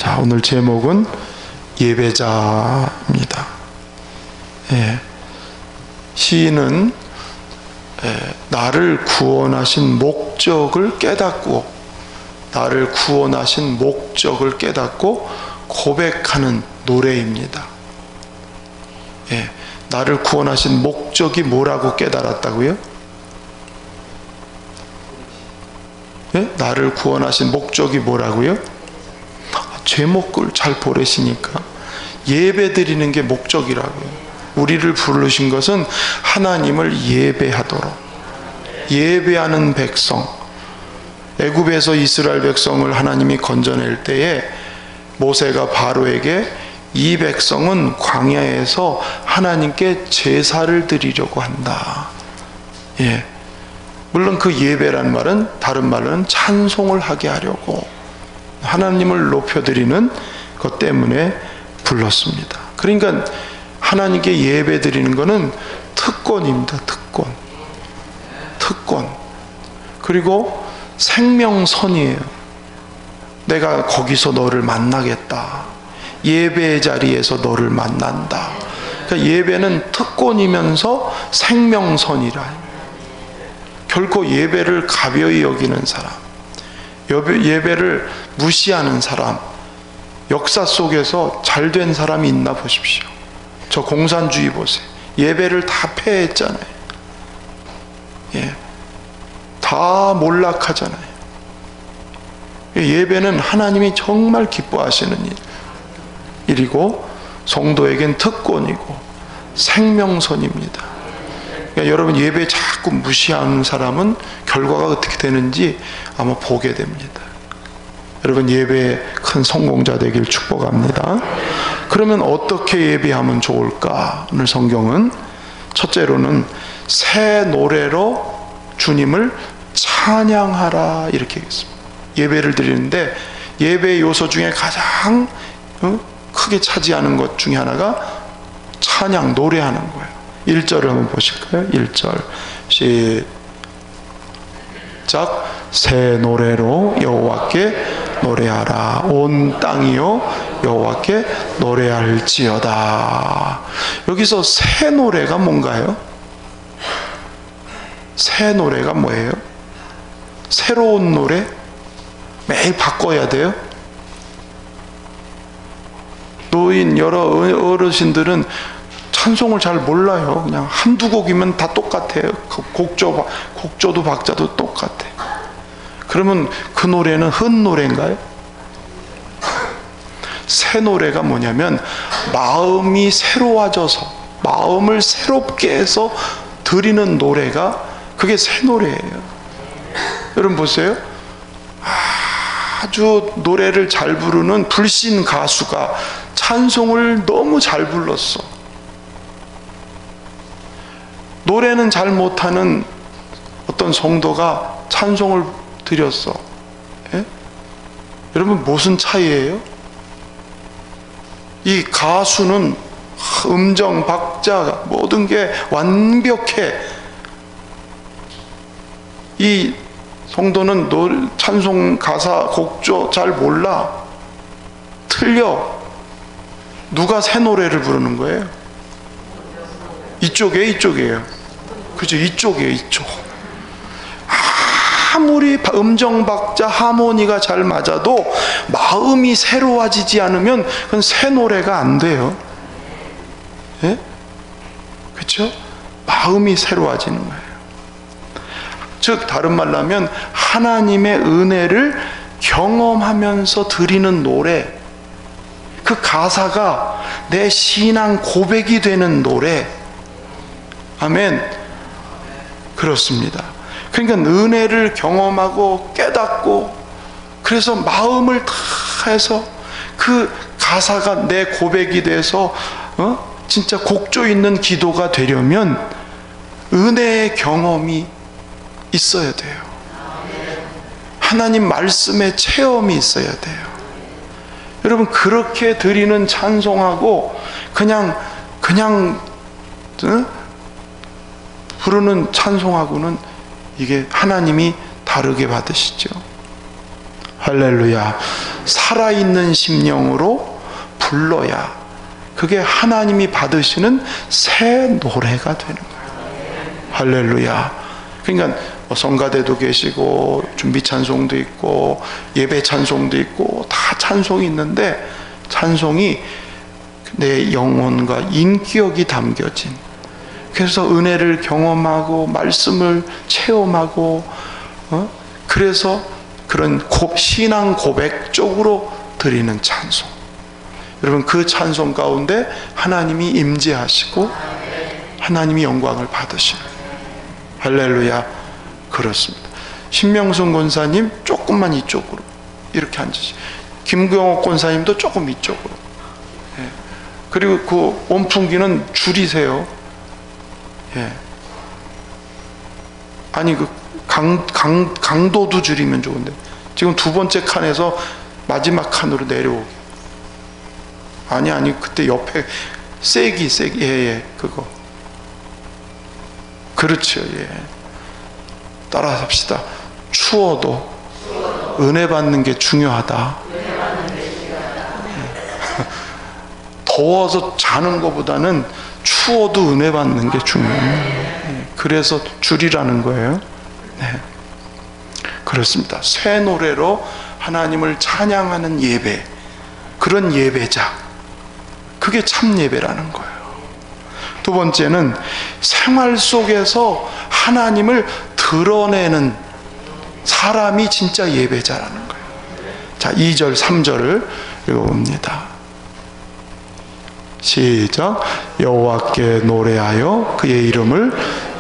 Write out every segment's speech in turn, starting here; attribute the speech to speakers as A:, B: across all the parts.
A: 자, 오늘 제목은 예배자입니다. 예. 시인은 나를 구원하신 목적을 깨닫고, 나를 구원하신 목적을 깨닫고 고백하는 노래입니다. 예. 나를 구원하신 목적이 뭐라고 깨달았다고요? 예? 나를 구원하신 목적이 뭐라고요? 제목을 잘 보내시니까 예배 드리는 게 목적이라고요. 우리를 부르신 것은 하나님을 예배하도록, 예배하는 백성. 애굽에서 이스라엘 백성을 하나님이 건져낼 때에 모세가 바로에게 이 백성은 광야에서 하나님께 제사를 드리려고 한다. 예. 물론 그 예배란 말은 다른 말로는 찬송을 하게 하려고, 하나님을 높여드리는 것 때문에 불렀습니다. 그러니까 하나님께 예배 드리는 것은 특권입니다. 특권. 그리고 생명선이에요. 내가 거기서 너를 만나겠다. 예배의 자리에서 너를 만난다. 그러니까 예배는 특권이면서 생명선이라. 결코 예배를 가벼이 여기는 사람, 예배를 무시하는 사람, 역사 속에서 잘된 사람이 있나 보십시오. 저 공산주의 보세요. 예배를 다 폐했잖아요. 예. 다 몰락하잖아요. 예배는 하나님이 정말 기뻐하시는 일이고 성도에겐 특권이고 생명선입니다. 그러니까 여러분, 예배 자꾸 무시하는 사람은 결과가 어떻게 되는지 아마 보게 됩니다. 여러분, 예배의 큰 성공자 되길 축복합니다. 그러면 어떻게 예배하면 좋을까? 오늘 성경은 첫째로는 새 노래로 주님을 찬양하라 이렇게 했습니다. 예배를 드리는데 예배의 요소 중에 가장 크게 차지하는 것 중에 하나가 찬양, 노래하는 거예요. 1절을 한번 보실까요? 1절 시작. 새 노래로 여호와께 노래하라. 온 땅이요 여호와께 노래할지어다. 여기서 새 노래가 뭔가요? 새 노래가 뭐예요? 새로운 노래? 매일 바꿔야 돼요? 노인 여러 어르신들은 찬송을 잘 몰라요. 그냥 한두 곡이면 다 똑같아요. 곡조도 박자도 똑같아요. 그러면 그 노래는 흔 노래인가요? 새 노래가 뭐냐면 마음이 새로워져서, 마음을 새롭게 해서 드리는 노래가, 그게 새 노래예요. 여러분 보세요. 아주 노래를 잘 부르는 불신 가수가 찬송을 너무 잘 불렀어. 노래는 잘 못하는 어떤 성도가 찬송을 드렸어. 예? 여러분, 무슨 차이예요? 이 가수는 음정, 박자, 모든 게 완벽해. 이 성도는 찬송 가사, 곡조 잘 몰라. 틀려. 누가 새 노래를 부르는 거예요? 이쪽이에요. 그죠? 이쪽이에요. 이쪽. 아무리 음정, 박자, 하모니가 잘 맞아도 마음이 새로워지지 않으면 그건 새 노래가 안 돼요. 예? 그렇죠? 마음이 새로워지는 거예요. 즉 다른 말로 하면 하나님의 은혜를 경험하면서 드리는 노래, 그 가사가 내 신앙 고백이 되는 노래. 아멘. 그렇습니다. 그러니까 은혜를 경험하고 깨닫고, 그래서 마음을 다 해서 그 가사가 내 고백이 돼서 진짜 곡조 있는 기도가 되려면 은혜의 경험이 있어야 돼요. 하나님 말씀의 체험이 있어야 돼요. 여러분, 그렇게 드리는 찬송하고 그냥 부르는 찬송하고는 이게 하나님이 다르게 받으시죠. 할렐루야. 살아있는 심령으로 불러야 그게 하나님이 받으시는 새 노래가 되는 거예요. 할렐루야. 그러니까 성가대도 계시고 준비 찬송도 있고 예배 찬송도 있고 다 찬송이 있는데, 찬송이 내 영혼과 인격이 담겨진, 그래서 은혜를 경험하고 말씀을 체험하고 그래서 그런 신앙 고백 쪽으로 드리는 찬송. 여러분, 그 찬송 가운데 하나님이 임재하시고 하나님이 영광을 받으시는, 할렐루야. 그렇습니다. 신명순 권사님 조금만 이쪽으로 이렇게 앉으시고, 김경옥 권사님도 조금 이쪽으로. 예. 그리고 그 원풍기는 줄이세요. 예. 아니 그 강도도 줄이면 좋은데 지금 두 번째 칸에서 마지막 칸으로 내려오게. 아니 그때 옆에 세기 예 그거. 그렇죠. 예. 따라 합시다. 추워도 은혜 받는 게 중요하다. 더워서 자는 것보다는 추워도 은혜 받는 게 중요해요. 그래서 줄이라는 거예요. 네. 그렇습니다. 새 노래로 하나님을 찬양하는 예배, 그런 예배자, 그게 참 예배라는 거예요. 두 번째는 생활 속에서 하나님을 드러내는 사람이 진짜 예배자라는 거예요. 자, 2절 3절을 읽어봅니다. 시작. 여호와께 노래하여 그의 이름을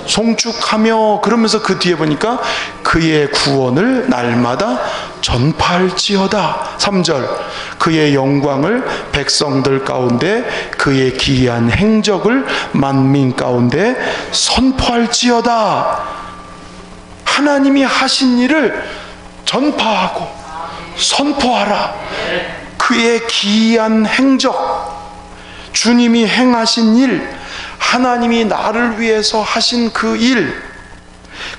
A: 송축하며, 그러면서 그 뒤에 보니까 그의 구원을 날마다 전파할지어다. 3절. 그의 영광을 백성들 가운데, 그의 기이한 행적을 만민 가운데 선포할지어다. 하나님이 하신 일을 전파하고 선포하라. 그의 기이한 행적, 주님이 행하신 일, 하나님이 나를 위해서 하신 그 일,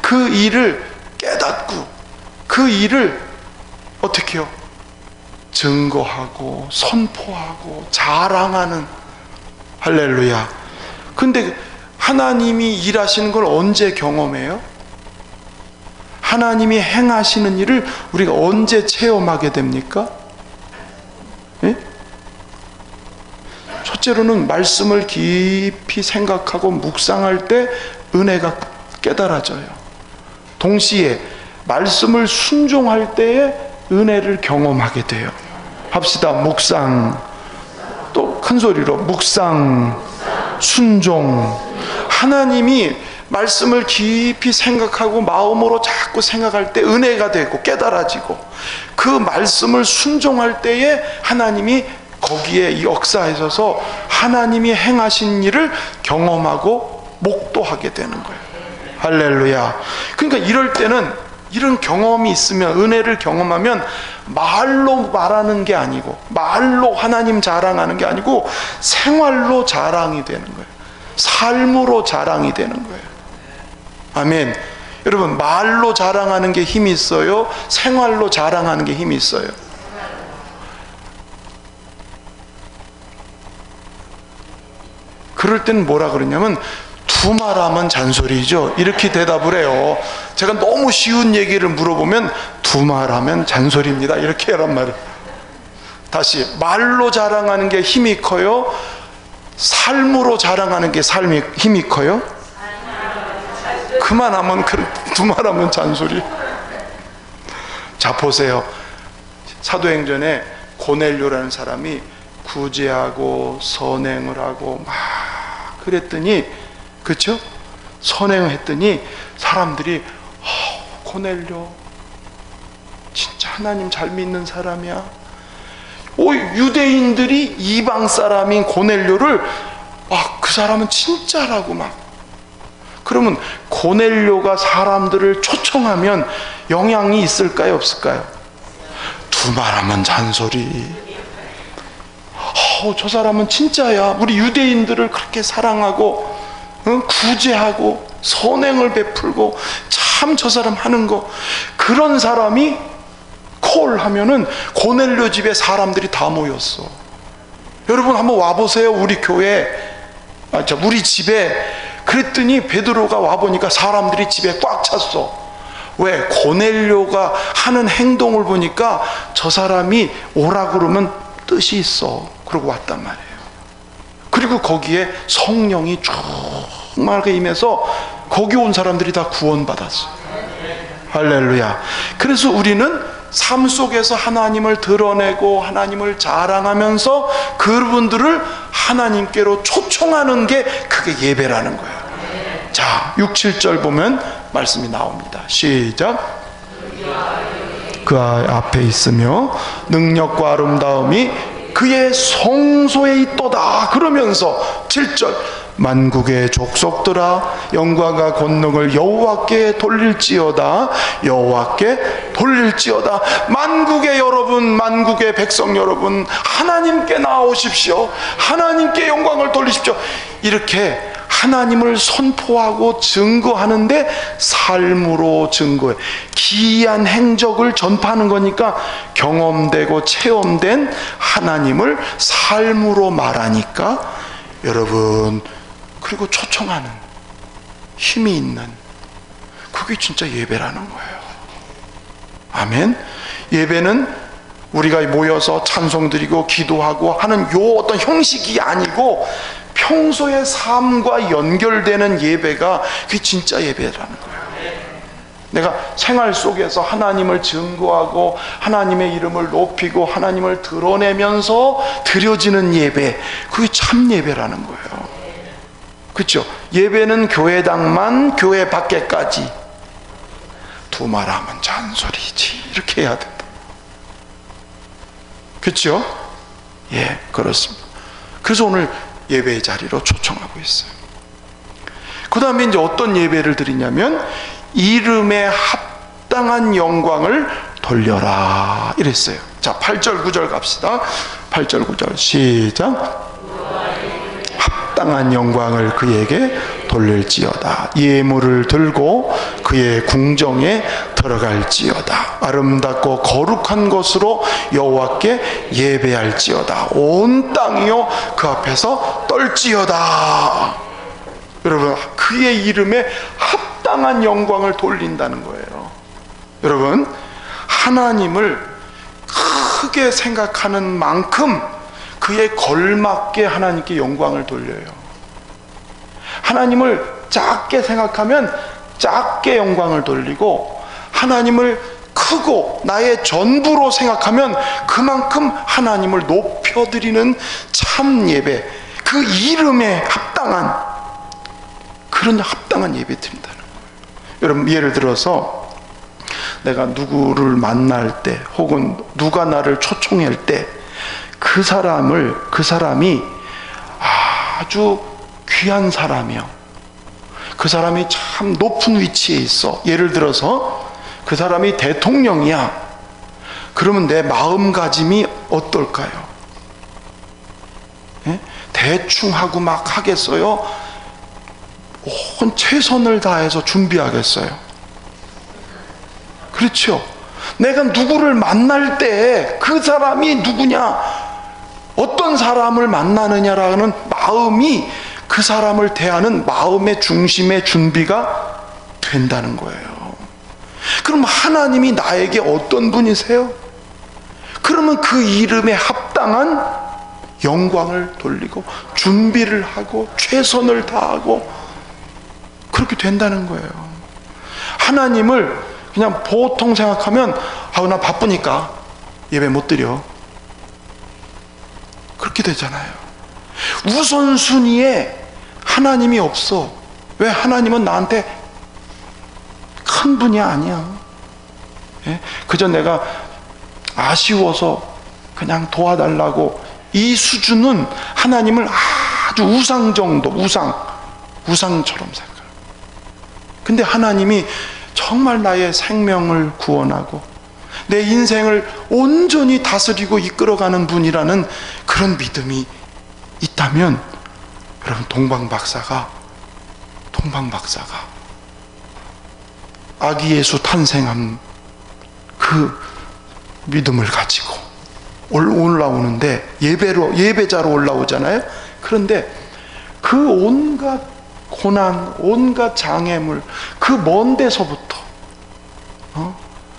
A: 그 일을 깨닫고 그 일을 어떻게 해요? 증거하고 선포하고 자랑하는, 할렐루야. 근데 하나님이 일하시는 걸 언제 경험해요? 하나님이 행하시는 일을 우리가 언제 체험하게 됩니까? 예? 첫째로는 말씀을 깊이 생각하고 묵상할 때 은혜가 깨달아져요. 동시에 말씀을 순종할 때에 은혜를 경험하게 돼요. 합시다. 묵상. 또 큰 소리로 묵상, 순종. 하나님이 말씀을 깊이 생각하고 마음으로 자꾸 생각할 때 은혜가 되고 깨달아지고, 그 말씀을 순종할 때에 하나님이 거기에 역사하셔서 하나님이 행하신 일을 경험하고 목도하게 되는 거예요. 할렐루야. 그러니까 이럴 때는, 이런 경험이 있으면, 은혜를 경험하면 말로 말하는 게 아니고, 말로 하나님 자랑하는 게 아니고 생활로 자랑이 되는 거예요. 삶으로 자랑이 되는 거예요. 아멘. 여러분, 말로 자랑하는 게 힘이 있어요? 생활로 자랑하는 게 힘이 있어요? 그럴 때는 뭐라 그러냐면, 두말하면 잔소리죠, 이렇게 대답을 해요. 제가 너무 쉬운 얘기를 물어보면 두말하면 잔소리입니다, 이렇게 하란 말이에요. 다시, 말로 자랑하는 게 힘이 커요? 삶으로 자랑하는 게 힘이 커요? 그만하면, 두말하면 잔소리. 자, 보세요. 사도행전에 고넬료라는 사람이 구제하고 선행을 하고 막 그랬더니, 그렇죠? 선행을 했더니 사람들이 고넬료 진짜 하나님 잘 믿는 사람이야. 유대인들이 이방 사람인 고넬료를 그 사람은 진짜라고 막. 그러면 고넬료가 사람들을 초청하면 영향이 있을까요, 없을까요? 두말하면 잔소리. 저 사람은 진짜야. 우리 유대인들을 그렇게 사랑하고 구제하고 선행을 베풀고 참 저 사람 하는 거, 그런 사람이 콜 하면은 고넬료 집에 사람들이 다 모였어. 여러분 한번 와보세요. 우리 교회, 우리 집에. 그랬더니 베드로가 와보니까 사람들이 집에 꽉 찼어. 왜? 고넬료가 하는 행동을 보니까 저 사람이 오라 그러면 뜻이 있어. 그러고 왔단 말이에요. 그리고 거기에 성령이 충만하게 임해서 거기 온 사람들이 다 구원받았어요. 할렐루야. 그래서 우리는 삶 속에서 하나님을 드러내고 하나님을 자랑하면서 그분들을 하나님께로 초청하는 게 그게 예배라는 거예요. 자, 6, 7절 보면 말씀이 나옵니다. 시작. 그 앞에 있으며 능력과 아름다움이 그의 성소에 있도다. 그러면서 7절 만국의 족속들아 영광과 권능을 여호와께 돌릴지어다. 여호와께 돌릴지어다. 만국의 여러분, 만국의 백성 여러분, 하나님께 나오십시오. 하나님께 영광을 돌리십시오. 이렇게 하나님을 선포하고 증거하는데 삶으로 증거해. 기이한 행적을 전파하는 거니까 경험되고 체험된 하나님을 삶으로 말하니까 여러분, 그리고 초청하는 힘이 있는, 그게 진짜 예배라는 거예요. 아멘. 예배는 우리가 모여서 찬송 드리고 기도하고 하는 요 어떤 형식이 아니고 평소의 삶과 연결되는 예배가 그게 진짜 예배라는 거예요. 내가 생활 속에서 하나님을 증거하고 하나님의 이름을 높이고 하나님을 드러내면서 드려지는 예배, 그게 참 예배라는 거예요. 그렇죠? 예배는 교회당만, 교회 밖에까지 두말하면 잔소리지, 이렇게 해야 된다. 그렇죠? 예, 그렇습니다. 그래서 오늘 예배의 자리로 초청하고 있어요. 그 다음에 이제 어떤 예배를 드리냐면 이름에 합당한 영광을 돌려라 이랬어요. 자, 8절 9절 갑시다. 8절 9절 시작. 합당한 영광을 그에게 돌릴지어다. 예물을 들고 그의 궁정에 들어갈지어다. 아름답고 거룩한 것으로 여호와께 예배할지어다. 온 땅이요 그 앞에서 떨지어다. 여러분, 그의 이름에 합당한 영광을 돌린다는 거예요. 여러분, 하나님을 크게 생각하는 만큼 그에 걸맞게 하나님께 영광을 돌려요. 하나님을 작게 생각하면 작게 영광을 돌리고, 하나님을 크고 나의 전부로 생각하면 그만큼 하나님을 높여드리는 참 예배, 그 이름에 합당한 그런 합당한 예배 드린다는 거예요. 여러분, 예를 들어서 내가 누구를 만날 때 혹은 누가 나를 초청할 때 그 사람이 아주 귀한 사람이요, 그 사람이 참 높은 위치에 있어. 예를 들어서 그 사람이 대통령이야. 그러면 내 마음가짐이 어떨까요? 예? 대충 하고 막 하겠어요? 온 최선을 다해서 준비하겠어요? 그렇죠? 내가 누구를 만날 때 그 사람이 누구냐, 어떤 사람을 만나느냐라는 마음이 그 사람을 대하는 마음의 중심의 준비가 된다는 거예요. 그럼 하나님이 나에게 어떤 분이세요? 그러면 그 이름에 합당한 영광을 돌리고 준비를 하고 최선을 다하고 그렇게 된다는 거예요. 하나님을 그냥 보통 생각하면 나 바쁘니까 예배 못 드려, 그렇게 되잖아요. 우선순위에 하나님이 없어. 왜? 하나님은 나한테 큰 분이 아니야. 예? 그저 내가 아쉬워서 그냥 도와달라고, 이 수준은 하나님을 아주 우상 정도, 우상처럼 생각해요. 근데 하나님이 정말 나의 생명을 구원하고 내 인생을 온전히 다스리고 이끌어가는 분이라는 그런 믿음이 있다면, 여러분, 동방박사가 아기 예수 탄생한 그 믿음을 가지고 올라오는데, 예배자로 올라오잖아요. 그런데 그 온갖 고난, 온갖 장애물, 그 먼 데서부터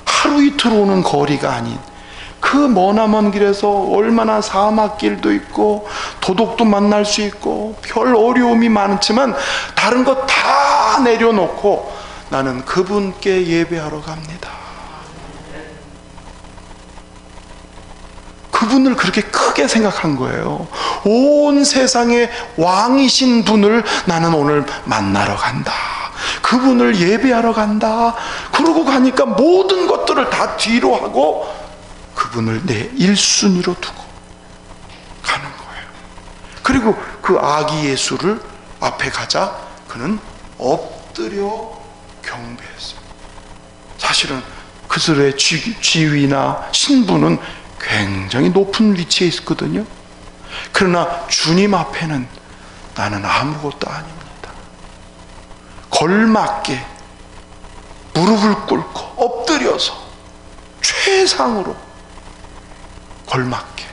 A: 하루 이틀 오는 거리가 아닌 그 머나먼 길에서 얼마나 사막길도 있고 도둑도 만날 수 있고 별 어려움이 많지만 다른 것 다 내려놓고 나는 그분께 예배하러 갑니다. 그분을 그렇게 크게 생각한 거예요. 온 세상의 왕이신 분을 나는 오늘 만나러 간다. 그분을 예배하러 간다. 그러고 가니까 모든 것들을 다 뒤로 하고 그분을 내 1순위로 두고 가는 거예요. 그리고 그 아기 예수를 앞에 가자 그는 엎드려 경배했어요. 사실은 그들의 지위나 신분은 굉장히 높은 위치에 있거든요. 그러나 주님 앞에는 나는 아무것도 아닙니다. 걸맞게 무릎을 꿇고 엎드려서 최상으로 걸맞게,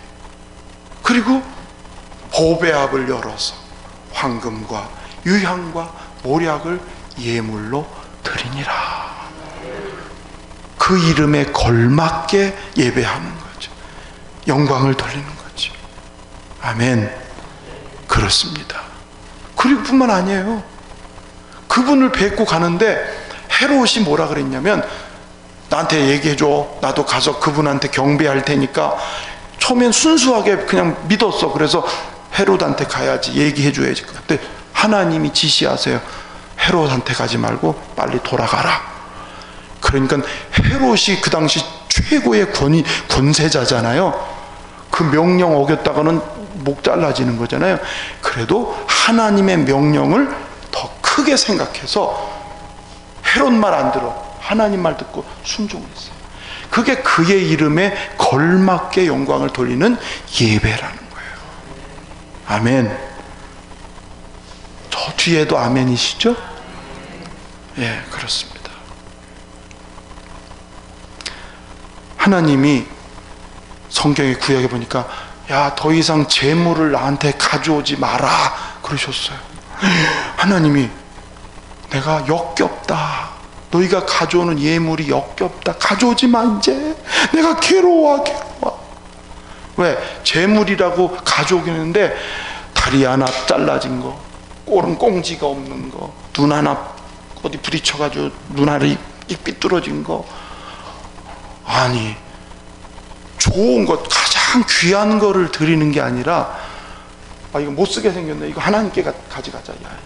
A: 그리고 보배압을 열어서 황금과 유향과 모략을 예물로 드리니라. 그 이름에 걸맞게 예배하는 거죠. 영광을 돌리는 거죠. 아멘. 그렇습니다. 그리고 뿐만 아니에요. 그분을 뵙고 가는데 헤롯이 뭐라 그랬냐면, 나한테 얘기해줘. 나도 가서 그분한테 경배할 테니까. 처음엔 순수하게 그냥 믿었어. 그래서 헤롯한테 가야지, 얘기해줘야지. 근데 하나님이 지시하세요. 헤롯한테 가지 말고 빨리 돌아가라. 그러니까 헤롯이 그 당시 최고의 권세자잖아요. 그 명령 어겼다가는 목 잘라지는 거잖아요. 그래도 하나님의 명령을 더 크게 생각해서 헤롯 말 안 들어. 하나님 말 듣고 순종했어요. 그게 그의 이름에 걸맞게 영광을 돌리는 예배라는 거예요. 아멘. 저 뒤에도 아멘이시죠? 예, 그렇습니다. 하나님이 성경의 구약에 보니까 야, 더 이상 재물을 나한테 가져오지 마라 그러셨어요. 하나님이 내가 역겹다. 너희가 가져오는 예물이 역겹다. 가져오지 마 이제. 내가 괴로워. 왜? 재물이라고 가져오긴 했는데 다리 하나 잘라진 거, 꼴은 꽁지가 없는 거, 눈 하나 어디 부딪혀가지고 눈 하나 삐뚤어진 거. 아니, 좋은 것, 가장 귀한 거를 드리는 게 아니라, 아, 이거 못 쓰게 생겼네. 이거 하나님께 가져가자. 야,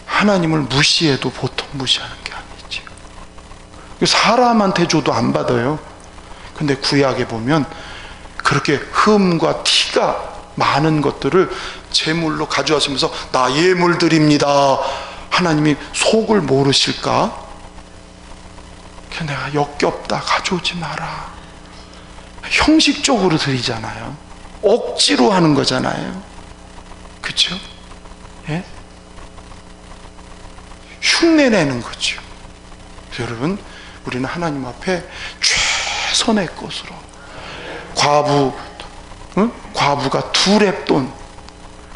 A: 하나님을 무시해도 보통 무시하는 게 아니지. 사람한테 줘도 안 받아요. 근데 구약에 보면 그렇게 흠과 티가 많은 것들을 제물로 가져가시면서 나 예물 드립니다. 하나님이 속을 모르실까? 내가 역겹다. 가져오지 마라. 형식적으로 드리잖아요. 억지로 하는 거잖아요. 그렇죠? 예? 흉내내는 거죠. 여러분, 우리는 하나님 앞에 최선의 것으로, 과부가 두 렙돈,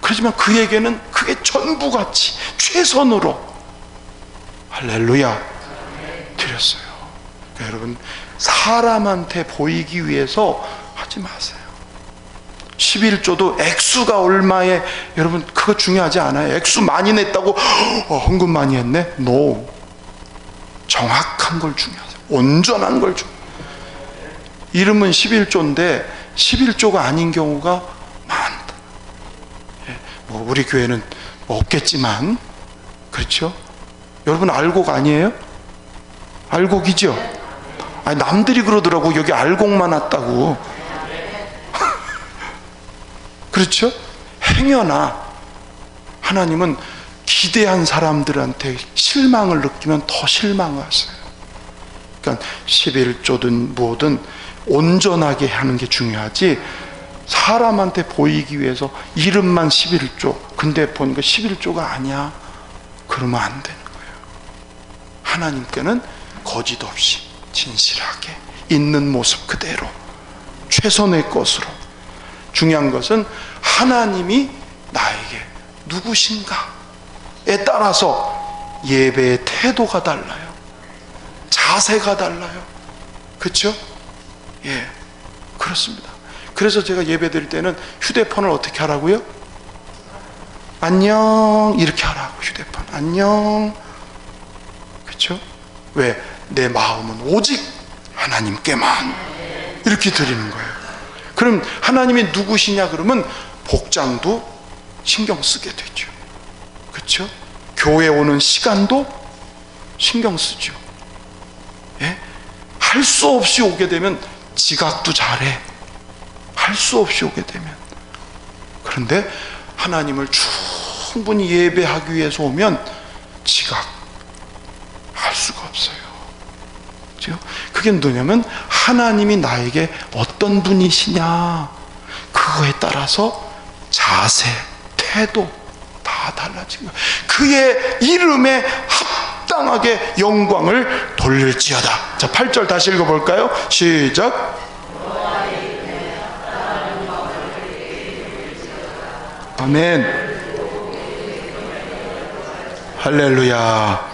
A: 그렇지만 그에게는 그게 전부같이 최선으로 할렐루야 드렸어요. 그러니까 여러분, 사람한테 보이기 위해서 하지 마세요. 11조도 액수가 얼마에, 여러분 그거 중요하지 않아요. 액수 많이 냈다고 헌금 많이 했네? No. 정확한 걸 중요하세요. 온전한 걸 중요해요. 이름은 11조인데 11조가 아닌 경우가 많다. 뭐 우리 교회는 없겠지만, 그렇죠? 여러분 알곡 아니에요? 알곡이죠? 아니, 남들이 그러더라고. 여기 알곡만 왔다고. 그렇죠? 행여나 하나님은 기대한 사람들한테 실망을 느끼면 더 실망하세요. 그러니까 11조든 뭐든 온전하게 하는 게 중요하지, 사람한테 보이기 위해서 이름만 11조, 근데 보니까 11조가 아니야, 그러면 안 되는 거예요. 하나님께는 거짓 없이 진실하게 있는 모습 그대로 최선의 것으로. 중요한 것은 하나님이 나에게 누구신가에 따라서 예배의 태도가 달라요. 자세가 달라요. 그렇죠? 예, 그렇습니다. 그래서 제가 예배 드릴 때는 휴대폰을 어떻게 하라고요? 안녕 이렇게 하라고. 휴대폰 안녕. 그렇죠? 왜? 내 마음은 오직 하나님께만 이렇게 드리는 거예요. 그럼 하나님이 누구시냐 그러면 복장도 신경 쓰게 되죠. 그렇죠? 교회 오는 시간도 신경 쓰죠. 예? 할 수 없이 오게 되면 지각도 잘해. 할 수 없이 오게 되면. 그런데 하나님을 충분히 예배하기 위해서 오면 지각할 수가 없어요. 그렇죠? 그게 뭐냐면 하나님이 나에게 어떤 분이시냐 그거에 따라서 자세, 태도 다 달라진 거예요. 그의 이름에 합당하게 영광을 돌릴지어다. 자, 8절 다시 읽어볼까요? 시작. 아멘. 할렐루야.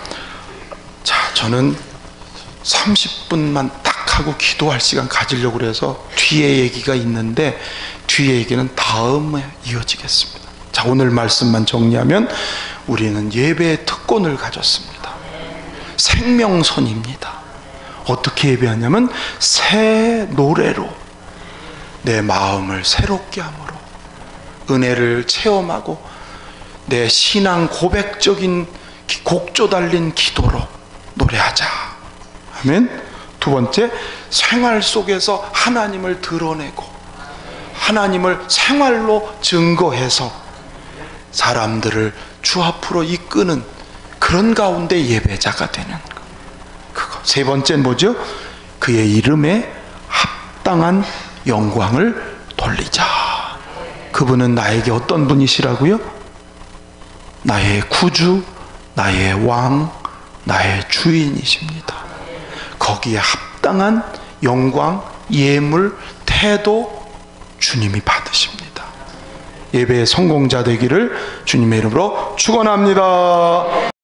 A: 자, 저는 30분만 딱 하고 기도할 시간 가지려고 그래서 뒤에 얘기가 있는데 뒤에 얘기는 다음에 이어지겠습니다. 자, 오늘 말씀만 정리하면 우리는 예배의 특권을 가졌습니다. 생명선입니다. 어떻게 예배하냐면 새 노래로 내 마음을 새롭게 함으로 은혜를 체험하고 내 신앙 고백적인 곡조 달린 기도로 노래하자. 아멘. 두 번째, 생활 속에서 하나님을 드러내고 하나님을 생활로 증거해서 사람들을 주 앞으로 이끄는 그런 가운데 예배자가 되는 그거. 세 번째는 뭐죠? 그의 이름에 합당한 영광을 돌리자. 그분은 나에게 어떤 분이시라고요? 나의 구주, 나의 왕, 나의 주인이십니다. 거기에 합당한 영광, 예물, 태도 주님이 받으십니다. 예배의 성공자 되기를 주님의 이름으로 축원합니다.